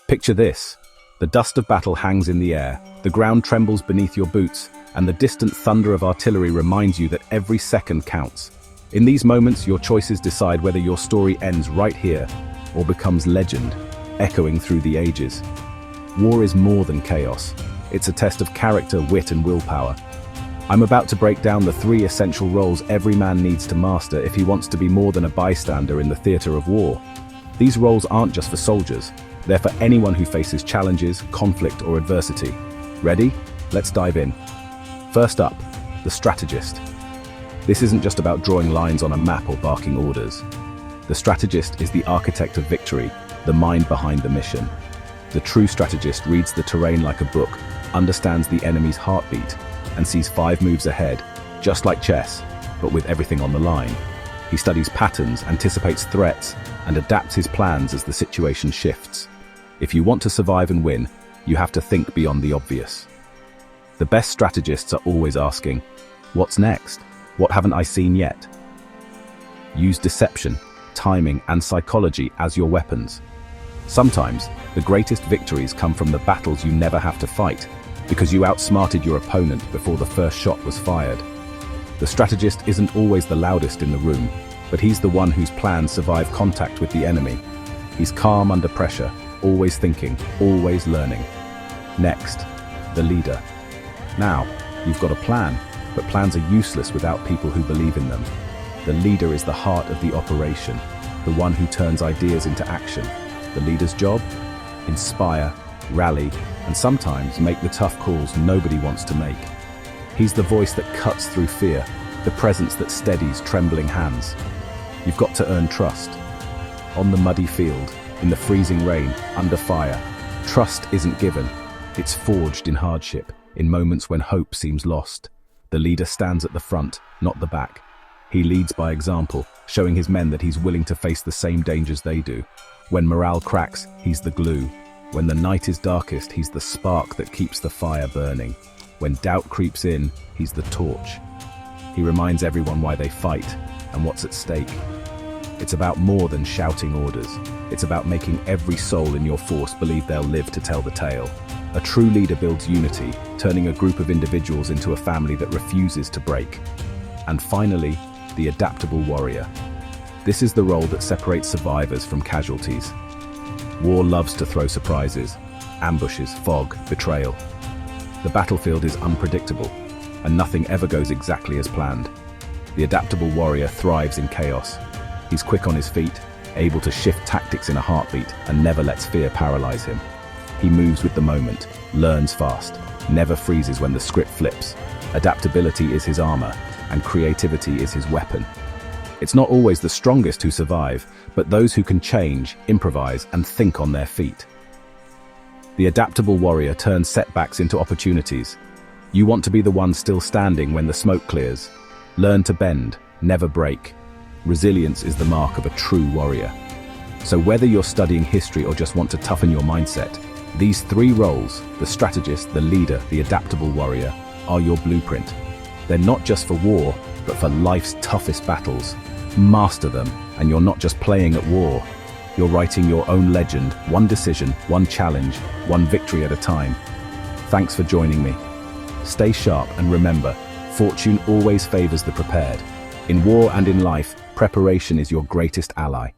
Picture this. The dust of battle hangs in the air, the ground trembles beneath your boots, and the distant thunder of artillery reminds you that every second counts. In these moments, your choices decide whether your story ends right here or becomes legend, echoing through the ages. War is more than chaos. It's a test of character, wit, and willpower. I'm about to break down the 3 essential roles every man needs to master if he wants to be more than a bystander in the theater of war. These roles aren't just for soldiers. They're for anyone who faces challenges, conflict, or adversity. Ready? Let's dive in. First up, the strategist. This isn't just about drawing lines on a map or barking orders. The strategist is the architect of victory, the mind behind the mission. The true strategist reads the terrain like a book, understands the enemy's heartbeat, and sees 5 moves ahead, just like chess, but with everything on the line. He studies patterns, anticipates threats, and adapts his plans as the situation shifts. If you want to survive and win, you have to think beyond the obvious. The best strategists are always asking, what's next? What haven't I seen yet? Use deception, timing, and psychology as your weapons. Sometimes, the greatest victories come from the battles you never have to fight, because you outsmarted your opponent before the first shot was fired. The strategist isn't always the loudest in the room, but he's the one whose plans survive contact with the enemy. He's calm under pressure, always thinking, always learning. Next, the leader. Now, you've got a plan, but plans are useless without people who believe in them. The leader is the heart of the operation, the one who turns ideas into action. The leader's job? Inspire, rally, and sometimes make the tough calls nobody wants to make. He's the voice that cuts through fear, the presence that steadies trembling hands. You've got to earn trust. On the muddy field, in the freezing rain, under fire, trust isn't given. It's forged in hardship, in moments when hope seems lost. The leader stands at the front, not the back. He leads by example, showing his men that he's willing to face the same dangers they do. When morale cracks, he's the glue. When the night is darkest, he's the spark that keeps the fire burning. When doubt creeps in, he's the torch. He reminds everyone why they fight and what's at stake. It's about more than shouting orders. It's about making every soul in your force believe they'll live to tell the tale. A true leader builds unity, turning a group of individuals into a family that refuses to break. And finally, the adaptable warrior. This is the role that separates survivors from casualties. War loves to throw surprises, ambushes, fog, betrayal. The battlefield is unpredictable, and nothing ever goes exactly as planned. The adaptable warrior thrives in chaos. He's quick on his feet, able to shift tactics in a heartbeat, and never lets fear paralyze him. He moves with the moment, learns fast, never freezes when the script flips. Adaptability is his armor, and creativity is his weapon. It's not always the strongest who survive, but those who can change, improvise, and think on their feet. The adaptable warrior turns setbacks into opportunities. You want to be the one still standing when the smoke clears. Learn to bend, never break. Resilience is the mark of a true warrior. So whether you're studying history or just want to toughen your mindset, these 3 roles, the strategist, the leader, the adaptable warrior, are your blueprint. They're not just for war, but for life's toughest battles. Master them, and you're not just playing at war. You're writing your own legend, one decision, one challenge, one victory at a time. Thanks for joining me. Stay sharp and remember, fortune always favors the prepared. In war and in life, preparation is your greatest ally.